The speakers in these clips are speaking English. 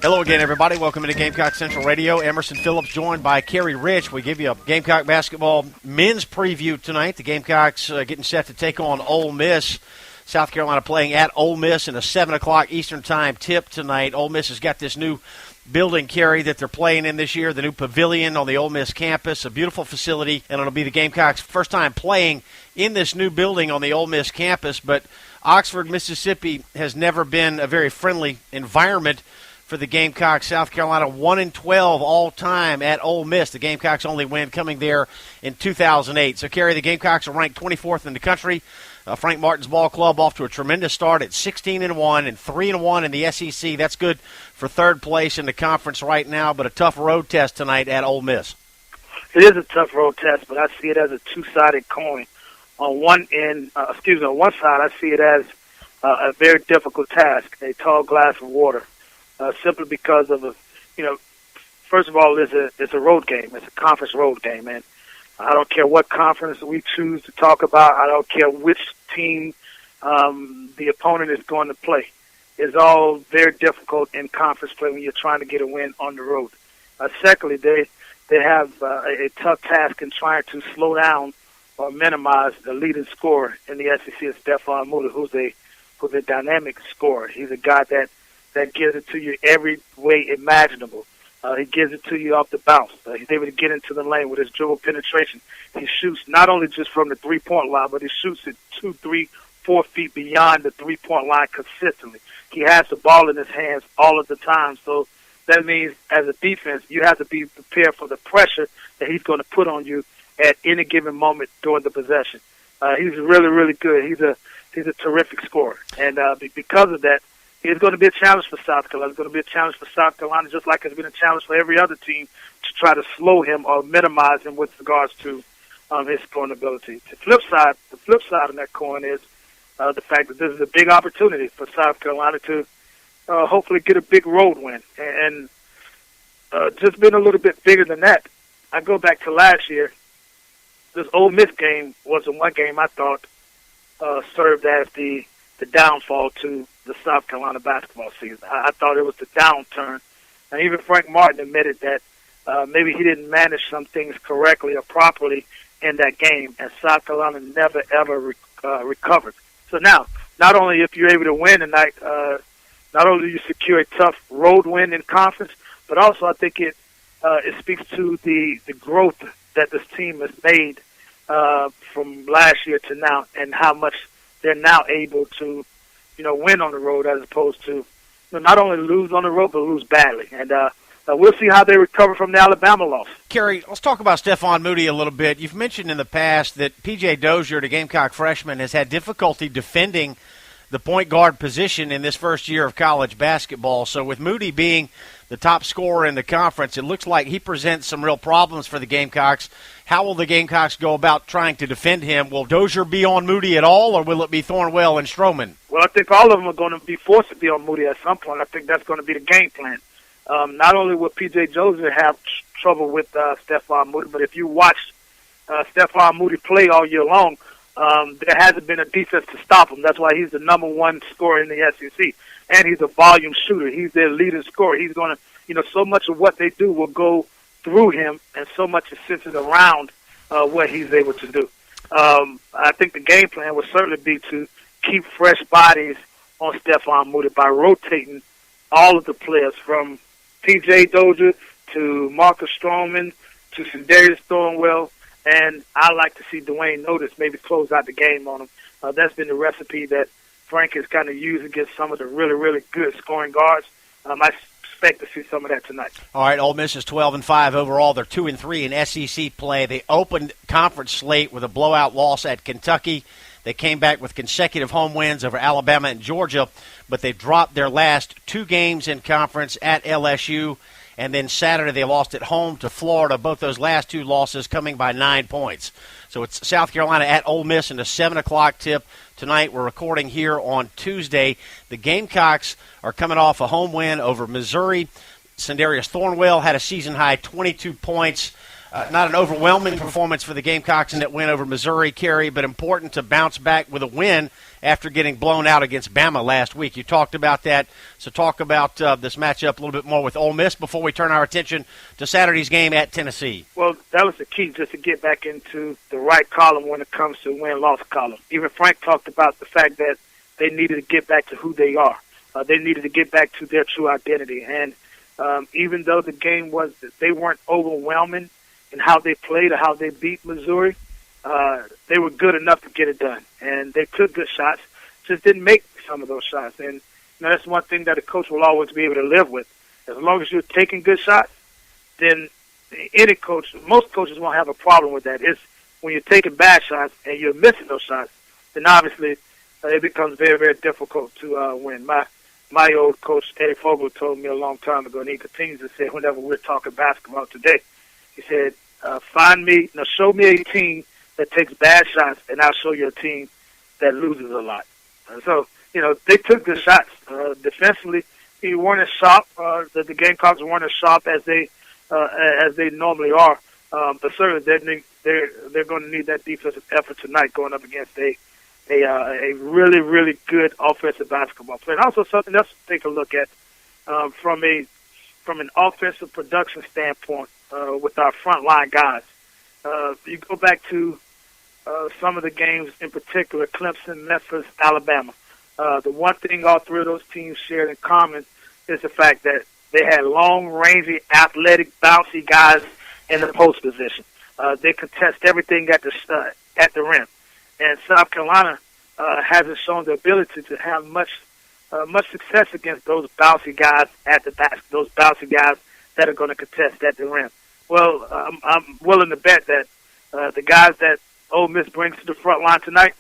Hello again, everybody. Welcome to Gamecock Central Radio. Emerson Phillips joined by Carey Rich. We give you a Gamecock basketball men's preview tonight. The Gamecocks getting set to take on Ole Miss. South Carolina playing at Ole Miss in a 7 o'clock Eastern Time tip tonight. Ole Miss has got this new building, Carey, that they're playing in this year, the new pavilion on the Ole Miss campus, a beautiful facility, and it'll be the Gamecocks' first time playing in this new building on the Ole Miss campus. But Oxford, Mississippi has never been a very friendly environment for the Gamecocks. South Carolina 1-12 all time at Ole Miss. The Gamecocks only win coming there in 2008. So, Carey, the Gamecocks are ranked 24th in the country. Frank Martin's ball club off to a tremendous start at 16-1 and 3-1 in the SEC. That's good for third place in the conference right now, but a tough road test tonight at Ole Miss. It is a tough road test, but I see it as a two-sided coin. On one side, I see it as a very difficult task, a tall glass of water. Simply because of first of all, it's a road game. It's a conference road game, and I don't care what conference we choose to talk about. I don't care which team the opponent is going to play. It's all very difficult in conference play when you're trying to get a win on the road. Secondly, they have a tough task in trying to slow down or minimize the leading scorer in the SEC, Stefan Moody, who's a dynamic scorer. He's a guy that gives it to you every way imaginable. He gives it to you off the bounce. He's able to get into the lane with his dribble penetration. He shoots not only just from the three-point line, but he shoots it 2, 3, 4 feet beyond the three-point line consistently. He has the ball in his hands all of the time. So that means as a defense, you have to be prepared for the pressure that he's going to put on you at any given moment during the possession. He's really, really good. He's a terrific scorer. And because of that, it's going to be a challenge for South Carolina. It's going to be a challenge for South Carolina, just like it's been a challenge for every other team to try to slow him or minimize him with regards to his scoring ability. The flip side of that coin is the fact that this is a big opportunity for South Carolina to hopefully get a big road win. And just being a little bit bigger than that, I go back to last year. This Ole Miss game was the one game I thought served as the downfall to the South Carolina basketball season. I thought it was the downturn. And even Frank Martin admitted that maybe he didn't manage some things correctly or properly in that game, and South Carolina never, ever recovered. So now, not only if you're able to win tonight, not only do you secure a tough road win in conference, but also I think it speaks to the growth that this team has made from last year to now, and how much they're now able to win on the road as opposed to not only lose on the road, but lose badly. And we'll see how they recover from the Alabama loss. Carey, let's talk about Stefan Moody a little bit. You've mentioned in the past that P.J. Dozier, the Gamecock freshman, has had difficulty defending the point guard position in this first year of college basketball. So with Moody being the top scorer in the conference, it looks like he presents some real problems for the Gamecocks. How will the Gamecocks go about trying to defend him? Will Dozier be on Moody at all, or will it be Thornwell and Stroman? Well, I think all of them are going to be forced to be on Moody at some point. I think that's going to be the game plan. Not only will P.J. Dozier have trouble with Stefan Moody, but if you watch Stefan Moody play all year long, there hasn't been a defense to stop him. That's why he's the number one scorer in the SEC. And he's a volume shooter. He's their leading scorer. He's going to, so much of what they do will go through him, and so much is centered around what he's able to do. I think the game plan would certainly be to keep fresh bodies on Stefan Moody by rotating all of the players from P.J. Dozier to Marcus Stroman to Sindarius Thornwell, and I like to see Dwayne Notice maybe close out the game on him. That's been the recipe that Frank has kind of used against some of the really, really good scoring guards. I expect to see some of that tonight. All right, Ole Miss is 12-5 overall. They're 2-3 in SEC play. They opened conference slate with a blowout loss at Kentucky. They came back with consecutive home wins over Alabama and Georgia, but they dropped their last two games in conference at LSU, and then Saturday they lost at home to Florida, both those last two losses coming by 9 points. So it's South Carolina at Ole Miss in a 7 o'clock tip tonight. We're recording here on Tuesday. The Gamecocks are coming off a home win over Missouri. Sindarius Thornwell had a season-high 22 points. Not an overwhelming performance for the Gamecocks in that win over Missouri, Carey, but important to bounce back with a win after getting blown out against Bama last week. You talked about that, so talk about this matchup a little bit more with Ole Miss before we turn our attention to Saturday's game at Tennessee. Well, that was the key, just to get back into the right column when it comes to win-loss column. Even Frank talked about the fact that they needed to get back to who they are. They needed to get back to their true identity. And even though the game was – they weren't overwhelming in how they played or how they beat Missouri, they were good enough to get it done. And they took good shots, just didn't make some of those shots. And that's one thing that a coach will always be able to live with. As long as you're taking good shots, then any coach, most coaches won't have a problem with that. It's when you're taking bad shots and you're missing those shots, then obviously it becomes very, very difficult to win. My old coach, Eddie Fogel, told me a long time ago, and he continues to say whenever we're talking basketball today, he said, show me a team that takes bad shots, and I'll show you a team that loses a lot. So, they took good shots. Defensively, they weren't as sharp. The Gamecocks weren't as sharp as they normally are. But certainly they're going to need that defensive effort tonight going up against a really, really good offensive basketball player. And also something else to take a look at from an offensive production standpoint with our frontline guys. You go back to some of the games, in particular, Clemson, Memphis, Alabama. The one thing all three of those teams shared in common is the fact that they had long-rangey, athletic, bouncy guys in the post position. They contest everything at the rim. And South Carolina hasn't shown the ability to have much success against those bouncy guys at the basket, those bouncy guys that are going to contest at the rim. Well, I'm willing to bet that the guys that Ole Miss brings to the front line tonight,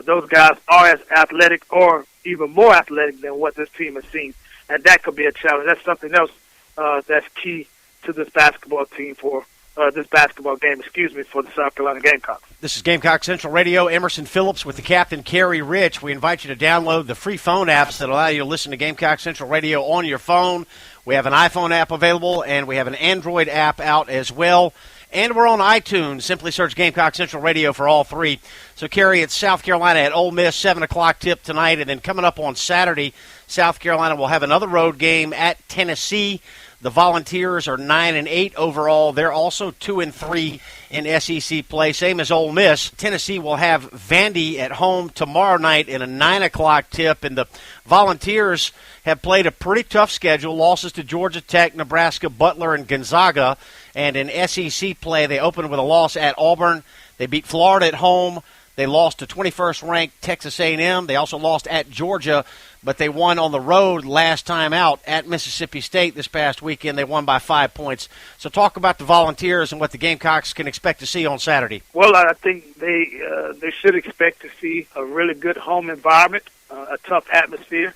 those guys are as athletic or even more athletic than what this team has seen. And that could be a challenge. That's something else that's key to this basketball team for this basketball game, for the South Carolina Gamecocks. This is Gamecock Central Radio. Emerson Phillips with the captain, Carey Rich. We invite you to download the free phone apps that allow you to listen to Gamecock Central Radio on your phone. We have an iPhone app available, and we have an Android app out as well. And we're on iTunes. Simply search Gamecock Central Radio for all three. So, Carey, it's South Carolina at Ole Miss, 7 o'clock tip tonight. And then coming up on Saturday, South Carolina will have another road game at Tennessee. The Volunteers are 9-8 overall. They're also 2-3 in SEC play, same as Ole Miss. Tennessee will have Vandy at home tomorrow night in a 9 o'clock tip. And the Volunteers have played a pretty tough schedule, losses to Georgia Tech, Nebraska, Butler, and Gonzaga. And in SEC play, they opened with a loss at Auburn. They beat Florida at home. They lost to 21st-ranked Texas A&M. They also lost at Georgia, but they won on the road last time out at Mississippi State this past weekend. They won by 5 points. So talk about the Volunteers and what the Gamecocks can expect to see on Saturday. Well, I think they should expect to see a really good home environment, a tough atmosphere.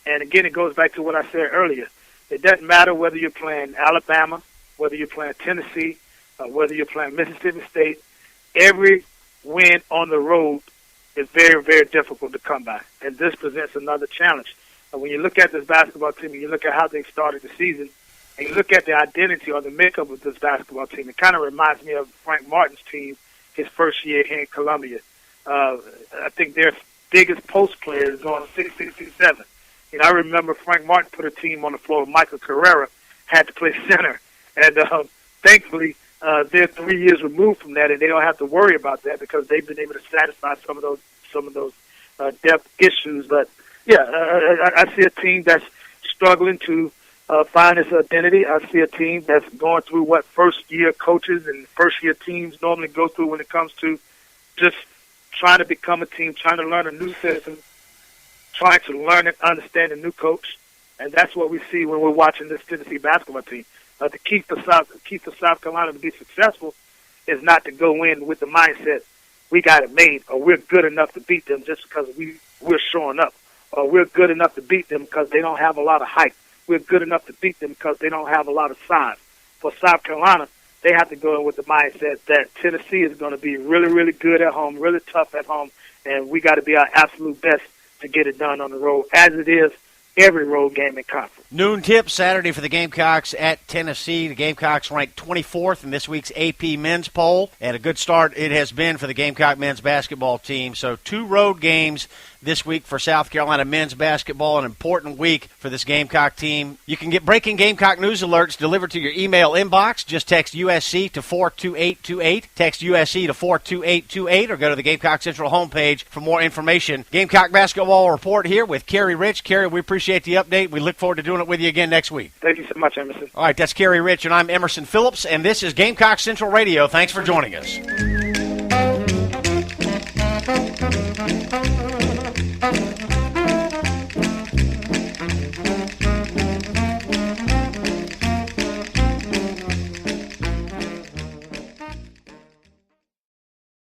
And, again, it goes back to what I said earlier. It doesn't matter whether you're playing Alabama, whether you're playing Tennessee, whether you're playing Mississippi State. Every win on the road is very, very difficult to come by. And this presents another challenge. When you look at this basketball team and you look at how they started the season, and you look at the identity or the makeup of this basketball team, it kind of reminds me of Frank Martin's team his first year here in Columbia. I think their biggest post player is on 6'6", 6'7". I remember Frank Martin put a team on the floor. Michael Carrera had to play center. And thankfully, they're 3 years removed from that, and they don't have to worry about that because they've been able to satisfy some of those depth issues. But yeah, I see a team that's struggling to find its identity. I see a team that's going through what first-year coaches and first-year teams normally go through when it comes to just trying to become a team, trying to learn a new system, trying to learn and understand a new coach. And that's what we see when we're watching this Tennessee basketball team. The key for South Carolina to be successful is not to go in with the mindset, we got it made, or we're good enough to beat them just because we're showing up, or we're good enough to beat them because they don't have a lot of height. We're good enough to beat them because they don't have a lot of size. For South Carolina, they have to go in with the mindset that Tennessee is going to be really, really good at home, really tough at home, and we got to be our absolute best to get it done on the road, as it is every road game in conference. Noon tip Saturday for the Gamecocks at Tennessee. The Gamecocks ranked 24th in this week's AP men's poll, and a good start it has been for the Gamecock men's basketball team. So 2 road games this week for South Carolina men's basketball, an important week for this Gamecock team. You can get breaking Gamecock news alerts delivered to your email inbox. Just text USC to 42828. Text USC to 42828 or go to the Gamecock Central homepage for more information. Gamecock basketball report here with Carey Rich. Carey, we appreciate the update. We look forward to doing it with you again next week. Thank you so much, Emerson. All right, that's Carey Rich, and I'm Emerson Phillips, and this is Gamecock Central Radio. Thanks for joining us.